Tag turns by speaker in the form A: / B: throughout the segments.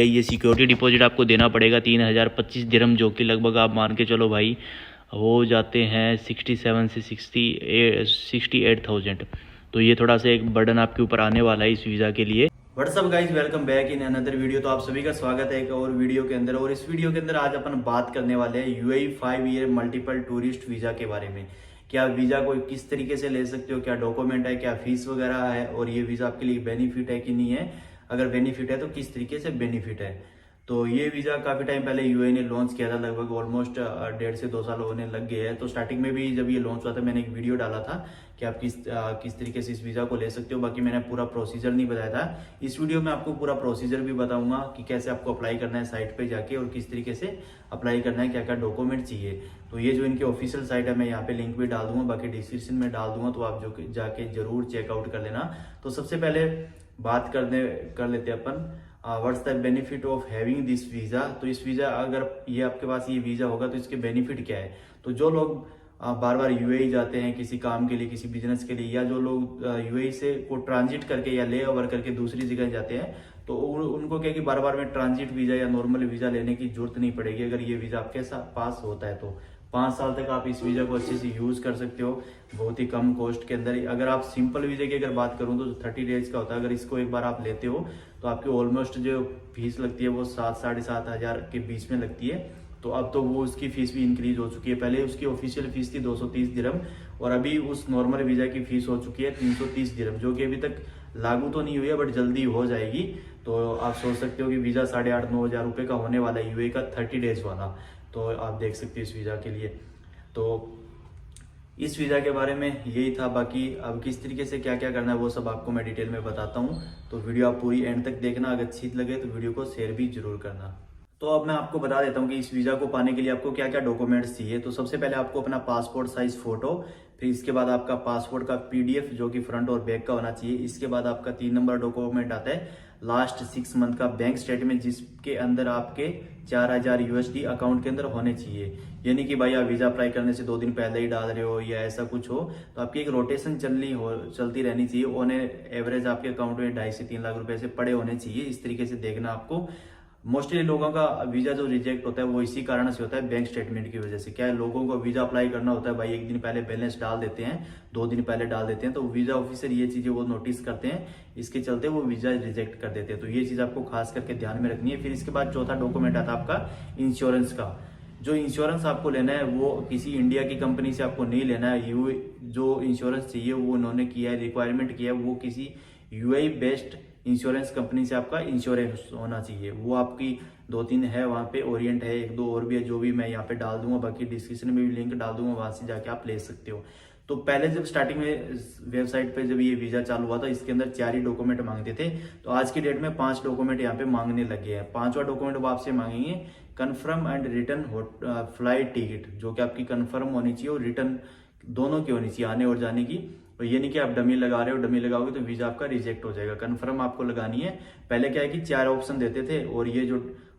A: ये security deposit आपको देना पड़ेगा 3025 दिरहम, जो कि लगभग आप मान के चलो भाई हो जाते हैं 67 से 68,000। तो ये थोड़ा सा एक बर्डन आपके ऊपर आने वाला है इस वीज़ा के लिए। What's up guys, welcome back in another video. तो आप सभी का स्वागत है एक और वीडियो के अंदर। और इस वीडियो के अंदर आज अपन बात करने वाले हैं UAE 5 year multiple tourist visa के बारे में। क्या वीज़ा को किस तरीके से ले सकते हो, क्या डॉक्यूमेंट है, क्या फीस वगैरह है, और ये वीज़ा आपके लिए बेनिफिट है कि नहीं है, अगर बेनिफिट है तो किस तरीके से बेनिफिट है। तो ये वीज़ा काफ़ी टाइम पहले UAE ने लॉन्च किया था, लगभग ऑलमोस्ट 1.5 से 2 साल होने लग गए हैं। तो स्टार्टिंग में भी जब ये लॉन्च हुआ था मैंने एक वीडियो डाला था कि आप किस तरीके से इस वीज़ा को ले सकते हो। बाकी मैंने पूरा प्रोसीजर नहीं बताया था। इस वीडियो में आपको पूरा प्रोसीजर भी बताऊंगा कि कैसे आपको अप्लाई करना है साइट पे जाके, और किस तरीके से अप्लाई करना है, क्या क्या डॉक्यूमेंट चाहिए। तो ये जो इनकी ऑफिशियल साइट है मैं यहाँ पे लिंक भी डाल दूंगा, बाकी डिस्क्रिप्शन में डाल दूंगा, तो आप जो जाके जरूर चेकआउट कर लेना। तो सबसे पहले बात कर लेते हैं अपन what's the benefit of having this visa. तो इस वीज़ा, अगर ये आपके पास ये वीज़ा होगा तो इसके बेनिफिट क्या है। तो जो लोग बार बार UAE जाते हैं किसी काम के लिए, किसी बिजनेस के लिए, या जो लोग UAE से को ट्रांजिट करके या ले ओवर करके दूसरी जगह जाते हैं, तो उनको क्या कि बार बार में ट्रांजिट वीज़ा या नॉर्मल वीज़ा लेने की जरूरत नहीं पड़ेगी अगर ये वीज़ा आपके पास होता है। तो 5 साल तक आप इस वीज़ा को अच्छे से यूज़ कर सकते हो, बहुत ही कम कॉस्ट के अंदर। अगर आप सिंपल वीज़ा की अगर बात करूँ तो 30 डेज का होता है। अगर इसको एक बार आप लेते हो तो आपकी ऑलमोस्ट जो फीस लगती है वो 7 साढ़े 7 हज़ार के बीच में लगती है। तो अब तो वो उसकी फीस भी इंक्रीज हो चुकी है। पहले उसकी ऑफिशियल फीस थी 230 दिरहम, और अभी उस नॉर्मल वीज़ा की फीस हो चुकी है 330 दिरहम, जो कि अभी तक लागू तो नहीं हुई है बट जल्दी हो जाएगी। तो आप सोच सकते हो कि वीज़ा 8,500-9 हज़ार रुपये का होने वाला है UAE का 30 डेज वाला। तो आप देख सकते हो इस वीज़ा के लिए। तो इस वीज़ा के बारे में यही था। बाकी अब किस तरीके से क्या क्या करना है वो सब आपको मैं डिटेल में बताता हूँ। तो वीडियो आप पूरी एंड तक देखना, अगर अच्छी लगे तो वीडियो को शेयर भी जरूर करना। तो अब मैं आपको बता देता हूँ कि इस वीज़ा को पाने के लिए आपको क्या क्या डॉक्यूमेंट्स चाहिए। तो सबसे पहले आपको अपना पासपोर्ट साइज फोटो, फिर इसके बाद आपका पासपोर्ट का PDF जो कि फ्रंट और बैक का होना चाहिए। इसके बाद आपका 3 नंबर डॉक्यूमेंट आता है लास्ट 6 मंथ का बैंक स्टेटमेंट, जिसके अंदर आपके 4,000 USD अकाउंट के अंदर होने चाहिए। यानी कि भाई आप वीज़ा अप्लाई करने से 2 दिन पहले ही डाल रहे हो या ऐसा कुछ हो, तो आपकी एक रोटेशन चलती रहनी चाहिए। ऑन एवरेज आपके अकाउंट में 2.5 से 3 लाख रुपए से पड़े होने चाहिए। इस तरीके से देखना आपको। मोस्टली लोगों का वीज़ा जो रिजेक्ट होता है वो इसी कारण से होता है, बैंक स्टेटमेंट की वजह से। क्या है, लोगों को वीज़ा अप्लाई करना होता है भाई, 1 दिन पहले बैलेंस डाल देते हैं, 2 दिन पहले डाल देते हैं, तो वीज़ा ऑफिसर ये चीज़ें वो नोटिस करते हैं, इसके चलते वो वीज़ा रिजेक्ट कर देते हैं। तो ये चीज़ आपको खास करके ध्यान में रखनी है। फिर इसके बाद चौथा डॉक्यूमेंट आता है आपका इंश्योरेंस का। जो इंश्योरेंस आपको लेना है वो किसी इंडिया की कंपनी से आपको नहीं लेना है। जो इंश्योरेंस चाहिए वो उन्होंने किया है, रिक्वायरमेंट किया है, वो किसी UAE बेस्ड इंश्योरेंस कंपनी से आपका इंश्योरेंस होना चाहिए। वो आपकी 2-3 है वहाँ पे, ओरिएंट है, 1-2 और भी है, जो भी मैं यहाँ पे डाल दूंगा, बाकी डिस्क्रिप्शन में भी लिंक डाल दूंगा, वहां से जाके आप ले सकते हो। तो पहले जब स्टार्टिंग में वेबसाइट पे जब ये वीज़ा चालू हुआ था, इसके अंदर 4 ही डॉक्यूमेंट मांगते थे। तो आज की डेट में 5 डॉक्यूमेंट यहाँ पे मांगने लगे हैं। 5वां डॉक्यूमेंट वो आपसे मांगेंगे confirm and return flight ticket, जो कि आपकी कन्फर्म होनी चाहिए और रिटर्न दोनों की होनी चाहिए, आने और जाने की। और ये नहीं कि आप डमी लगा रहे हो, डमी लगाओगे तो वीज़ा आपका रिजेक्ट हो जाएगा। कन्फर्म आपको लगानी है। पहले क्या है कि 4 ऑप्शन देते थे, और ये जो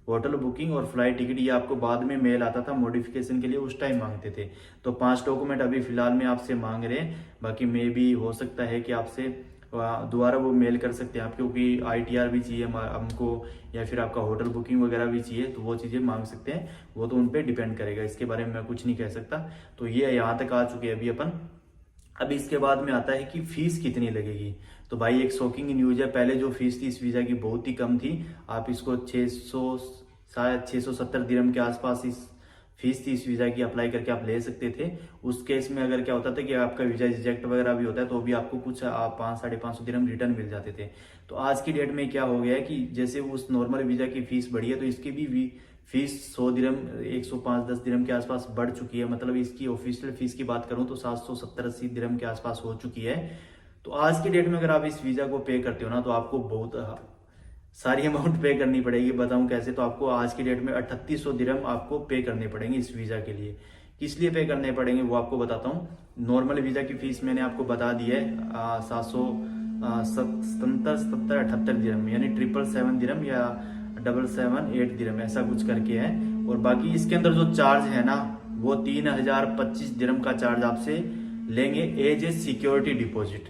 A: होटल बुकिंग और फ्लाइट टिकट ये आपको बाद में मेल आता था मॉडिफिकेशन के लिए, उस टाइम मांगते थे। तो 5 डॉक्यूमेंट अभी फिलहाल में आपसे मांग रहे हैं। बाकी मे भी हो सकता है कि आपसे दोबारा वो मेल कर सकते हैं आप, क्योंकि ITR भी चाहिए हमको, या फिर आपका होटल बुकिंग वगैरह भी चाहिए, तो वो चीज़ें मांग सकते हैं। वो तो उन पर डिपेंड करेगा, इसके बारे में मैं कुछ नहीं कह सकता। तो ये यहाँ तक आ चुके हैं अभी अपन। अभी इसके बाद में आता है कि फीस कितनी लगेगी। तो भाई एक शॉकिंग न्यूज है, पहले जो फीस थी इस वीज़ा की बहुत ही कम थी। आप इसको 670 दिरहम के आसपास इस फीस थी इस वीज़ा की, अप्लाई करके आप ले सकते थे। उस केस में अगर क्या होता था कि आपका वीज़ा रिजेक्ट वगैरह भी होता है तो भी आपको कुछ 500-550 दिरहम रिटर्न मिल जाते थे। तो आज की डेट में क्या हो गया है कि जैसे उस नॉर्मल वीज़ा की फीस बढ़ी है, तो इसकी भी फीस 100 दिरहम, 105-10 दिरहम के आसपास बढ़ चुकी है। मतलब इसकी ऑफिशियल फीस की बात करूं तो 770-80 दिरहम के आसपास हो चुकी है। तो आज की डेट में अगर आप इस वीज़ा को पे करते हो ना, तो आपको बहुत सारी अमाउंट पे करनी पड़ेगी। बताऊं कैसे, तो आपको आज की डेट में 3800 दिरहम आपको पे करने पड़ेंगे इस वीज़ा के लिए। किस लिए पे करने पड़ेंगे वो आपको बताता हूँ। नॉर्मल वीज़ा की फीस मैंने आपको बता दी है 777-78 दिरहम, यानी 777 दिरहम या 778 दिरहम, ऐसा कुछ करके है। और बाकी इसके अंदर जो चार्ज है ना, वो 3025 दिरहम का चार्ज आपसे लेंगे एज ए सिक्योरिटी डिपॉजिट,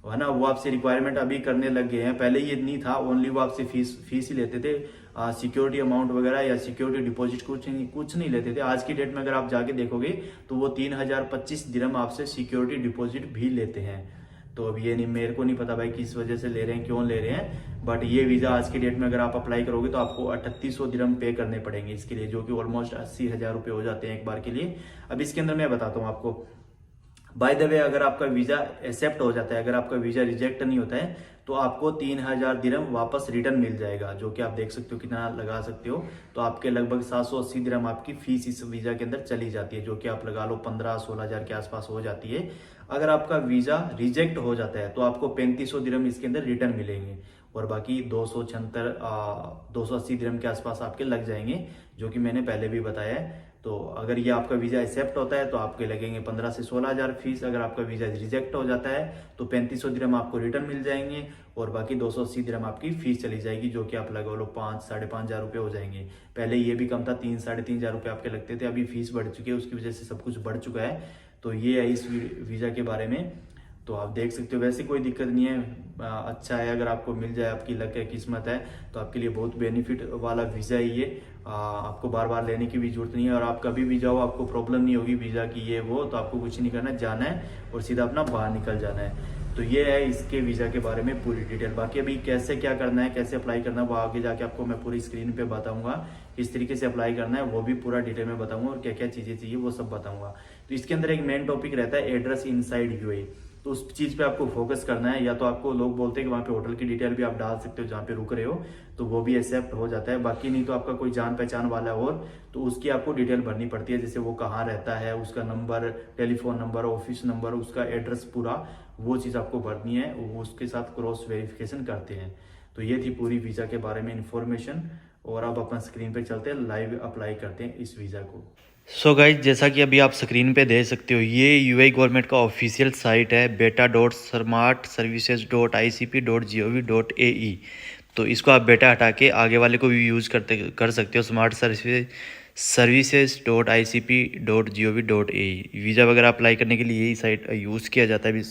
A: है ना। वो आपसे रिक्वायरमेंट अभी करने लग गए हैं, पहले ये नहीं था, ओनली वो आपसे फीस ही लेते थे। सिक्योरिटी अमाउंट वगैरह या सिक्योरिटी डिपॉजिट कुछ नहीं लेते थे। आज की डेट में अगर आप जाके देखोगे तो वो 3025 दिरहम आपसे सिक्योरिटी डिपॉजिट भी लेते हैं। तो अब ये नहीं, मेरे को नहीं पता भाई किस वजह से ले रहे हैं, क्यों ले रहे हैं, बट ये वीज़ा आज की डेट में अगर आप अप्लाई करोगे तो आपको 3800 दिरहम पे करने पड़ेंगे इसके लिए, जो कि ऑलमोस्ट 80,000 रुपये हो जाते हैं एक बार के लिए। अब इसके अंदर मैं बताता हूँ आपको, बाय द वे अगर आपका वीज़ा एक्सेप्ट हो जाता है, अगर आपका वीज़ा रिजेक्ट नहीं होता है तो आपको 3000 दिरहम वापस रिटर्न मिल जाएगा, जो कि आप देख सकते हो कितना लगा सकते हो। तो आपके लगभग 780 दिरहम आपकी फीस इस वीज़ा के अंदर चली जाती है, जो कि आप लगा लो 15-16 हज़ार के आसपास हो जाती है। अगर आपका वीज़ा रिजेक्ट हो जाता है तो आपको 3500 दिरहम इसके अंदर रिटर्न मिलेंगे और बाकी 280 दिरहम के आसपास आपके लग जाएंगे, जो कि मैंने पहले भी बताया है। तो अगर ये आपका वीज़ा एक्सेप्ट होता है तो आपके लगेंगे 15 से 16 हज़ार फीस। अगर आपका वीज़ा रिजेक्ट हो जाता है तो 3500 दिरहम आपको रिटर्न मिल जाएंगे और बाकी 280 दिरहम आपकी फीस चली जाएगी, जो कि आप लगा लो 5-5.5 हज़ार रुपये हो जाएंगे। पहले ये भी कम था, 3-3.5 हज़ार रुपये आपके लगते थे, अभी फीस बढ़ चुकी है, उसकी वजह से सब कुछ बढ़ चुका है। तो ये है इस वीज़ा के बारे में। तो आप देख सकते हो, वैसे कोई दिक्कत नहीं है, अच्छा है। अगर आपको मिल जाए, आपकी लक है, किस्मत है, तो आपके लिए बहुत बेनिफिट वाला वीज़ा है ये। आपको बार बार लेने की भी जरूरत नहीं है और आप कभी भी जाओ आपको प्रॉब्लम नहीं होगी वीज़ा की ये वो, तो आपको कुछ नहीं करना है, जाना है और सीधा अपना बाहर निकल जाना है। तो ये है इसके वीज़ा के बारे में पूरी डिटेल। बाकी अभी कैसे क्या करना है, कैसे अप्लाई करना है, वो आगे जाके आपको मैं पूरी स्क्रीन पे बताऊंगा। किस तरीके से अप्लाई करना है वो भी पूरा डिटेल में बताऊंगा और क्या क्या चीज़ें चाहिए वो सब बताऊंगा। तो इसके अंदर एक मेन टॉपिक रहता है एड्रेस इनसाइड यूएई। तो उस चीज़ पे आपको फोकस करना है। या तो आपको लोग बोलते हैं कि वहाँ पे होटल की डिटेल भी आप डाल सकते हो जहाँ पे रुक रहे हो, तो वो भी एक्सेप्ट हो जाता है। बाकी नहीं तो आपका कोई जान पहचान वाला और तो उसकी आपको डिटेल भरनी पड़ती है, जैसे वो कहाँ रहता है, उसका number, telephone number, office number, उसका एड्रेस पूरा, वो चीज़ आपको भरनी है। वो उसके साथ क्रॉस वेरिफिकेशन करते हैं। तो ये थी पूरी वीज़ा के बारे में इंफॉर्मेशन और अब अपन स्क्रीन पे चलते हैं, लाइव अप्लाई करते हैं इस वीज़ा को। सो गाइज, जैसा कि अभी आप स्क्रीन पे देख सकते हो, ये यूएई गवर्नमेंट का ऑफिशियल साइट है beta.smartservices.icp.gov.ae। तो इसको आप बेटा हटा के आगे वाले को भी यूज़ कर सकते हो, smartservices.icp.gov.ae। वीज़ा वगैरह अप्लाई करने के लिए यही साइट यूज़ किया जाता है।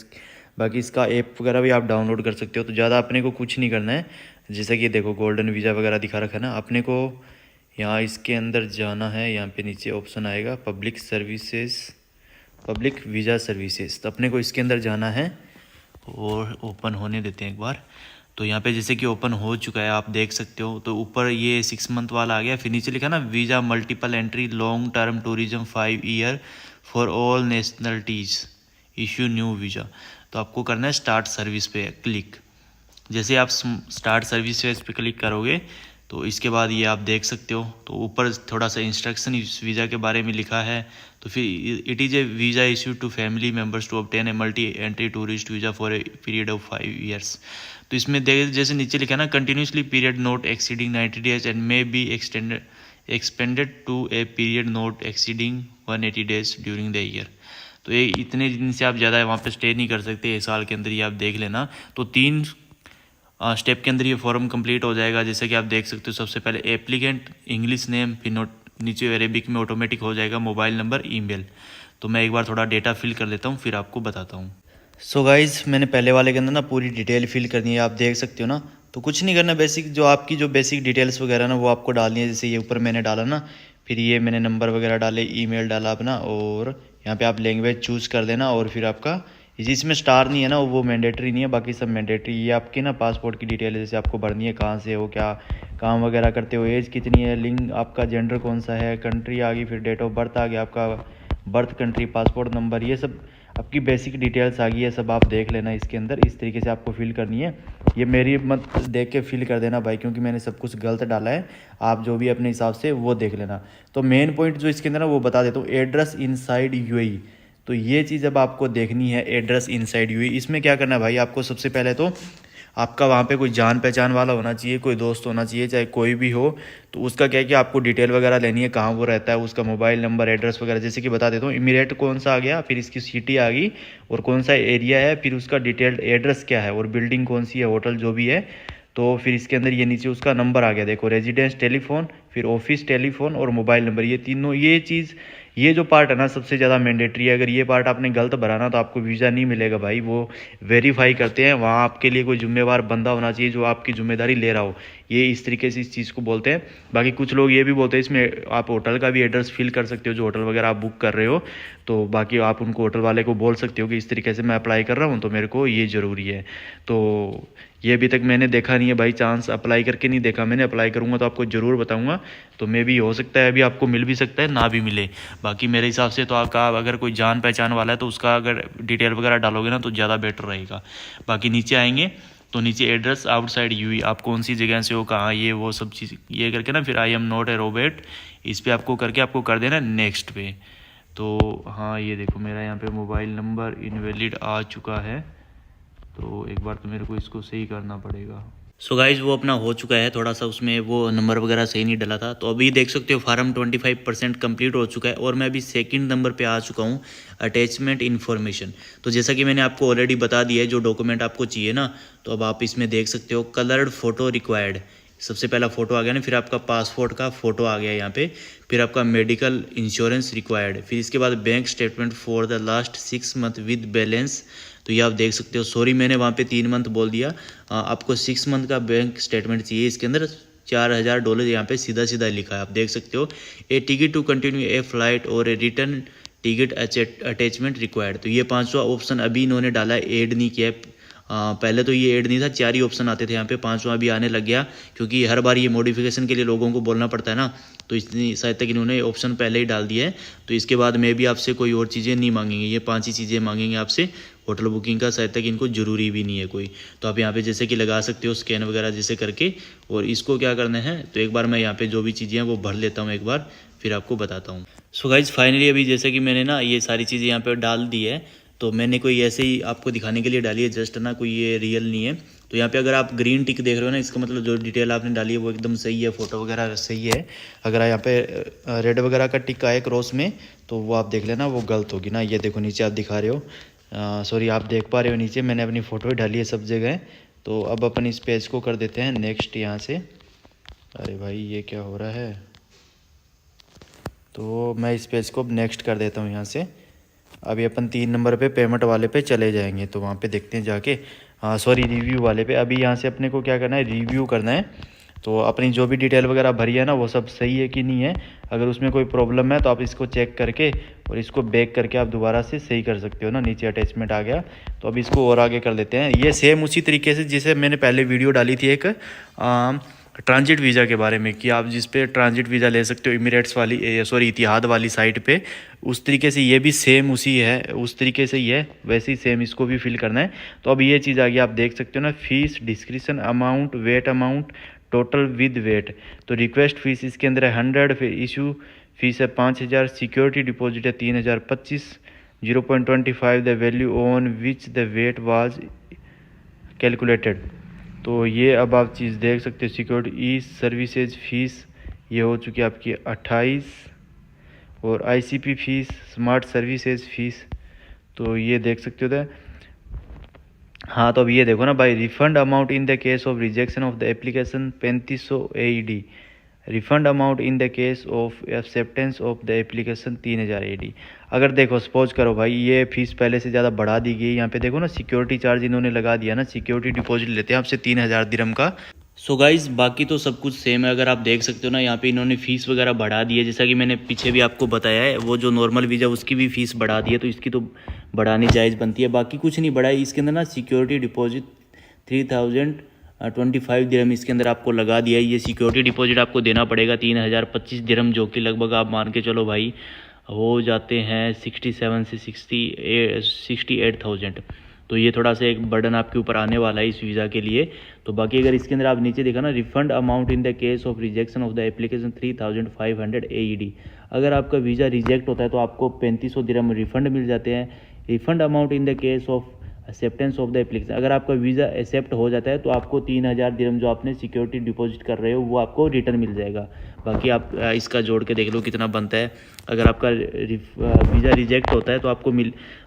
A: बाकी इसका ऐप वगैरह भी आप डाउनलोड कर सकते हो। तो ज़्यादा अपने को कुछ नहीं करना है, जैसे कि देखो गोल्डन वीज़ा वगैरह दिखा रखा है ना, अपने को यहाँ इसके अंदर जाना है। यहाँ पे नीचे ऑप्शन आएगा पब्लिक वीज़ा सर्विसेज, तो अपने को इसके अंदर जाना है और ओपन होने देते हैं एक बार। तो यहाँ पे जैसे कि ओपन हो चुका है, आप देख सकते हो। तो ऊपर ये 6 मंथ वाला आ गया, फिर नीचे लिखा ना visa multiple entry long term tourism 5 year for all nationalities issue new visa. तो आपको करना है स्टार्ट सर्विस पे क्लिक। जैसे आप स्टार्ट सर्विस पे क्लिक करोगे तो इसके बाद ये आप देख सकते हो, तो ईऊपर थोड़ा सा इंस्ट्रक्शन इस वीज़ा के बारे में लिखा है। तो फिर it is a visa issued to family members to obtain a multi entry tourist visa for a period of 5 years. तो इसमें जैसे नीचे लिखा है ना, continuously period not exceeding 90 days and may be expanded to a period not exceeding 180 days during the year. तो ये इतने दिन से आप ज़्यादा वहाँ पे स्टे नहीं कर सकते, एक साल के अंदर ये आप देख लेना। तो 3 स्टेप के अंदर ये फॉर्म कंप्लीट हो जाएगा। जैसे कि आप देख सकते हो, सबसे पहले एप्लीकेंट इंग्लिश नेम, फिर नीचे अरेबिक में ऑटोमेटिक हो जाएगा मोबाइल नंबर, ईमेल। तो मैं एक बार थोड़ा डेटा फिल कर लेता हूँ, फिर आपको बताता हूँ। सो गाइज, मैंने पहले वाले के अंदर ना पूरी डिटेल फिल करनी है, आप देख सकते हो ना। तो कुछ नहीं करना, बेसिक जो आपकी जो बेसिक डिटेल्स वगैरह ना वो आपको डालनी है। जैसे ये ऊपर मैंने डाला ना, फिर ये मैंने नंबर वगैरह डाले, ईमेल डाला अपना, और यहाँ पे आप लैंग्वेज चूज़ कर देना। और फिर आपका जिसमें स्टार नहीं है ना वो मैंडेटरी नहीं है, बाकी सब मैंडेटरी। ये आपकी ना पासपोर्ट की डिटेल है, जैसे आपको भरनी है, कहाँ से हो, क्या काम वगैरह करते हो, एज कितनी है, लिंग आपका, जेंडर कौन सा है, कंट्री आ गई, फिर डेट ऑफ बर्थ आ गया, आपका बर्थ कंट्री, पासपोर्ट नंबर, ये सब आपकी बेसिक डिटेल्स आ गई है। सब आप देख लेना इसके अंदर, इस तरीके से आपको फिल करनी है। ये मेरी मत देख के फिल कर देना भाई, क्योंकि मैंने सब कुछ गलत डाला है। आप जो भी अपने हिसाब से वो देख लेना। तो मेन पॉइंट जो इसके अंदर ना वो बता देता हूँ, एड्रेस इनसाइड यूएई। तो ये चीज़ अब आपको देखनी है, एड्रेस इनसाइड यूएई। इसमें क्या करना है भाई, आपको सबसे पहले तो आपका वहाँ पे कोई जान पहचान वाला होना चाहिए, कोई दोस्त होना चाहिए, चाहे कोई भी हो। तो उसका क्या है कि आपको डिटेल वगैरह लेनी है, कहाँ वो रहता है, उसका मोबाइल नंबर, एड्रेस वगैरह। जैसे कि बता देता हूँ, इमीरेट कौन सा आ गया, फिर इसकी सिटी आ गई, और कौन सा एरिया है, फिर उसका डिटेल्ड एड्रेस क्या है, और बिल्डिंग कौन सी है, होटल जो भी है। तो फिर इसके अंदर ये नीचे उसका नंबर आ गया, देखो रेजिडेंस टेलीफोन, फिर ऑफिस टेलीफोन और मोबाइल नंबर, ये तीनों, ये चीज़, ये जो पार्ट है ना सबसे ज़्यादा मैंडेटरी है। अगर ये पार्ट आपने गलत भरा ना तो आपको वीज़ा नहीं मिलेगा भाई। वो वेरीफाई करते हैं, वहाँ आपके लिए कोई जिम्मेवार बंदा होना चाहिए जो आपकी जिम्मेदारी ले रहा हो। ये इस तरीके से इस चीज़ को बोलते हैं। बाकी कुछ लोग ये भी बोलते हैं इसमें आप होटल का भी एड्रेस फिल कर सकते हो, जो होटल वगैरह आप बुक कर रहे हो। तो बाकी आप उनको, होटल वाले को बोल सकते हो कि इस तरीके से मैं अप्लाई कर रहा हूँ तो मेरे को ये ज़रूरी है। तो ये अभी तक मैंने देखा नहीं है भाई, चांस अप्लाई करके नहीं देखा मैंने। अप्लाई करूँगा तो आपको ज़रूर बताऊँगा। तो मे भी हो सकता है अभी आपको मिल भी सकता है, ना भी मिले। बाकी मेरे हिसाब से तो आपका अगर कोई जान पहचान वाला है तो उसका अगर डिटेल वगैरह डालोगे ना तो ज़्यादा बेटर रहेगा। बाकी नीचे आएंगे तो नीचे एड्रेस आउटसाइड यूएई, आप कौन सी जगह से हो, कहाँ, ये वो सब चीज़ ये करके ना, फिर I am not a robot, इस पर आपको करके आपको कर देना नेक्स्ट पे। तो हाँ ये देखो मेरा यहाँ पे मोबाइल नंबर इनवैलिड आ चुका है, तो एक बार तो मेरे को इसको सही करना पड़ेगा। सो गाइज वो अपना हो चुका है, थोड़ा सा उसमें वो नंबर वगैरह सही नहीं डला था। तो अभी देख सकते हो फार्म 25% कंप्लीट हो चुका है और मैं अभी सेकंड नंबर पे आ चुका हूँ, अटैचमेंट इन्फॉर्मेशन। तो जैसा कि मैंने आपको ऑलरेडी बता दिया है जो डॉक्यूमेंट आपको चाहिए ना, तो अब आप इसमें देख सकते हो कलर्ड फोटो रिक्वायर्ड। सबसे पहला फ़ोटो आ गया ना, फिर आपका पासपोर्ट का फ़ोटो आ गया यहाँ पे, फिर आपका मेडिकल इंश्योरेंस रिक्वायर्ड, फिर इसके बाद bank statement for the last 6 month with balance. तो ये आप देख सकते हो, सॉरी मैंने वहाँ पे 3 मंथ बोल दिया, आपको 6 मंथ का बैंक स्टेटमेंट चाहिए। इसके अंदर $4000 यहाँ पे सीधा सीधा लिखा है, आप देख सकते हो। A ticket to continue a flight और a return ticket attachment required. तो ये 5वां ऑप्शन अभी इन्होंने डाला है, ऐड नहीं किया है। पहले तो ये ऐड नहीं था, 4 ही ऑप्शन आते थे यहाँ पे, 5वां भी आने लग गया, क्योंकि हर बार ये मॉडिफिकेशन के लिए लोगों को बोलना पड़ता है ना, तो इतनी शायद तक इन्होंने ऑप्शन पहले ही डाल दिया है। तो इसके बाद में भी आपसे कोई और चीज़ें नहीं मांगेंगे, ये 5 ही चीज़ें मांगेंगे आपसे। होटल बुकिंग का शायद तक इनको ज़रूरी भी नहीं है कोई। तो आप यहाँ पे जैसे कि लगा सकते हो स्कैन वगैरह जैसे करके, और इसको क्या करना है, तो एक बार मैं यहाँ पे जो भी चीज़ें हैं वो भर लेता हूँ एक बार, फिर आपको बताता हूँ। सो गाइज फाइनली अभी जैसे कि मैंने ना ये सारी चीज़ें यहाँ पे डाल दी है, तो मैंने कोई ऐसे ही आपको दिखाने के लिए डाली है जस्ट ना, कोई ये रियल नहीं है। तो यहाँ पे अगर आप ग्रीन टिक देख रहे हो ना, इसका मतलब जो डिटेल आपने डाली है वो एकदम सही है, फ़ोटो वगैरह सही है। अगर यहाँ पे रेड वगैरह का टिक आए क्रॉस में तो वो आप देख लेना, वो गलत होगी ना। ये देखो नीचे आप दिखा रहे हो, सॉरी आप देख पा रहे हो नीचे मैंने अपनी फ़ोटो डाली है सब जगह। तो अब अपन इस पेज को कर देते हैं नेक्स्ट यहाँ से। अरे भाई ये क्या हो रहा है, तो मैं इस पेज को नेक्स्ट कर देता हूँ यहाँ से। अभी अपन 3 नंबर पे पेमेंट वाले पे चले जाएंगे, तो वहाँ पे देखते हैं जाके, सॉरी रिव्यू वाले पे। अभी यहाँ से अपने को क्या करना है, रिव्यू करना है। तो अपनी जो भी डिटेल वगैरह भरी है ना वो सब सही है कि नहीं है, अगर उसमें कोई प्रॉब्लम है तो आप इसको चेक करके और इसको बैक करके आप दोबारा से सही कर सकते हो ना। नीचे अटैचमेंट आ गया, तो अब इसको और आगे कर देते हैं। ये सेम उसी तरीके से जिसे मैंने पहले वीडियो डाली थी एक ट्रांजिट वीज़ा के बारे में, कि आप जिस पे ट्रांजिट वीज़ा ले सकते हो इमिरेट्स वाली, सॉरी इतिहाद वाली साइट पे, उस तरीके से ये भी सेम उसी है, उस तरीके से ही है, वैसे ही सेम इसको भी फिल करना है। तो अब ये चीज़ आ गई, आप देख सकते हो ना, fees, description amount, VAT amount, total with VAT. तो रिक्वेस्ट फीस इसके अंदर है 100, फिर इशू फीस है 5000, सिक्योरिटी डिपॉजिट है 3025, 0.25 the value on which the wait was calculated. तो ये अब आप चीज़ देख सकते हो। सिक्योरिटी ई सर्विसेज फीस ये हो चुकी है आपकी 28, और ICP fees, smart services fees, तो ये देख सकते हो। हाँ तो अब ये देखो ना भाई, refund amount in the case of rejection of the application 3500 AED, refund amount in the case of acceptance of the application 3000 AED। अगर देखो सपोज करो भाई ये फीस पहले से ज़्यादा बढ़ा दी गई, यहाँ पे देखो ना सिक्योरिटी चार्ज इन्होंने लगा दिया ना, सिक्योरिटी डिपॉजिट लेते हैं आपसे 3000 दिरहम का। सो गाइज बाकी तो सब कुछ सेम है, अगर आप देख सकते हो ना यहाँ पे इन्होंने फ़ीस वगैरह बढ़ा दी है, जैसा कि मैंने पीछे भी आपको बताया है, वो जो नॉर्मल वीज़ा उसकी भी फ़ीस बढ़ा दी है, तो इसकी तो बढ़ानी जायज़ बनती है। बाकी कुछ नहीं बढ़ा है इसके अंदर ना, सिक्योरिटी डिपॉजिट 3025 दिरहम इसके अंदर आपको लगा दिया है। ये सिक्योरिटी डिपॉजिट आपको देना पड़ेगा 3025 दिरहम, जो कि लगभग आप मान के चलो भाई हो जाते हैं 67 से 68,000। तो ये थोड़ा सा एक बर्डन आपके ऊपर आने वाला है इस वीज़ा के लिए। तो बाकी अगर इसके अंदर आप नीचे देखा ना, refund amount in the case of rejection of the application 3500 AED। अगर आपका वीज़ा रिजेक्ट होता है तो आपको 3500 दिरहम रिफंड मिल जाते हैं। Refund amount in the case of acceptance of the application. अगर आपका वीज़ा एक्सेप्ट हो जाता है तो आपको 3000 दिरहम जो आपने सिक्योरिटी डिपॉजिट कर रहे हो वो आपको रिटर्न मिल जाएगा। बाकी आप इसका जोड़ के देख लो कितना बनता है। अगर आपका वीज़ा रिजेक्ट होता है तो आपको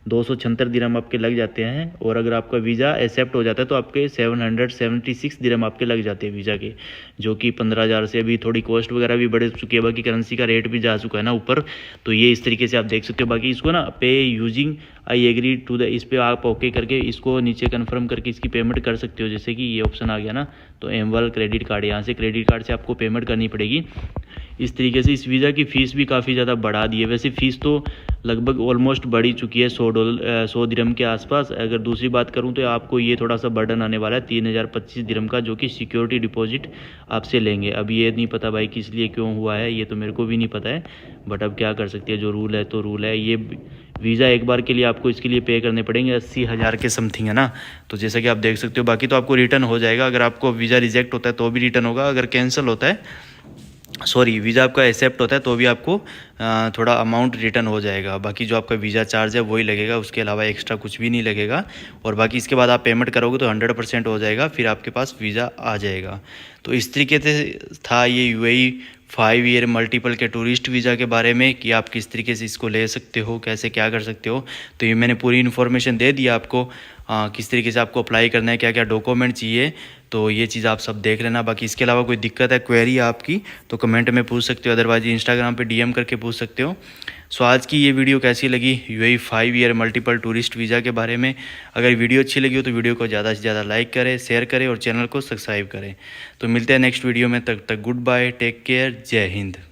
A: 276 दिरहम आपके लग जाते हैं, और अगर आपका वीज़ा एक्सेप्ट हो जाता है तो आपके 776 दिरहम आपके लग जाते हैं वीज़ा के, जो कि 15,000 से अभी थोड़ी कॉस्ट वगैरह भी बढ़ चुकी है, बाकी करेंसी का रेट भी जा चुका है ना ऊपर। तो ये इस तरीके से आप देख सकते हो। बाकी इसको ना pay using I agree to the, इस पर आप ओके करके इसको नीचे कन्फर्म करके इसकी पेमेंट कर सकते हो। जैसे कि ये ऑप्शन आ गया ना, तो एमवल क्रेडिट कार्ड, यहाँ से क्रेडिट कार्ड से आपको पेमेंट करनी पड़ेगी। इस तरीके से इस वीज़ा की फ़ीस भी काफ़ी ज़्यादा बढ़ा दी है। वैसे फ़ीस तो लगभग ऑलमोस्ट बढ़ ही चुकी है, $100 दिरहम के आसपास। अगर दूसरी बात करूं तो आपको ये थोड़ा सा बर्डन आने वाला है 3025 दिरहम का, जो कि सिक्योरिटी डिपॉजिट आपसे लेंगे। अब ये नहीं पता भाई किस लिए क्यों हुआ है, ये तो मेरे को भी नहीं पता है, बट अब क्या कर सकते हैं, जो रूल है तो रूल है। ये वीज़ा एक बार के लिए आपको इसके लिए पे करने पड़ेंगे 80,000 के समथिंग है ना। तो जैसा कि आप देख सकते हो, बाकी तो आपको रिटर्न हो जाएगा। अगर आपको वीज़ा रिजेक्ट होता है तो भी रिटर्न होगा, अगर कैंसिल होता है, सॉरी वीज़ा आपका एक्सेप्ट होता है तो भी आपको थोड़ा अमाउंट रिटर्न हो जाएगा। बाकी जो आपका वीज़ा चार्ज है वही लगेगा, उसके अलावा एक्स्ट्रा कुछ भी नहीं लगेगा। और बाकी इसके बाद आप पेमेंट करोगे तो 100% हो जाएगा, फिर आपके पास वीज़ा आ जाएगा। तो इस तरीके से था ये UAE 5 ईयर मल्टीपल के टूरिस्ट वीज़ा के बारे में, कि आप किस तरीके से इसको ले सकते हो, कैसे क्या कर सकते हो। तो ये मैंने पूरी इन्फॉर्मेशन दे दी आपको, किस तरीके से आपको अप्लाई करना है, क्या क्या डॉक्यूमेंट चाहिए, तो ये चीज़ आप सब देख लेना। बाकी इसके अलावा कोई दिक्कत है, क्वेरी है आपकी, तो कमेंट में पूछ सकते हो, अदरवाइज इंस्टाग्राम पे DM करके पूछ सकते हो। सो आज की ये वीडियो कैसी लगी UAE 5 year multiple tourist visa के बारे में। अगर वीडियो अच्छी लगी हो तो वीडियो को ज़्यादा से ज़्यादा लाइक करें, शेयर करें और चैनल को सब्सक्राइब करें। तो मिलते हैं नेक्स्ट वीडियो में, तब तक गुड बाय, टेक केयर, जय हिंद।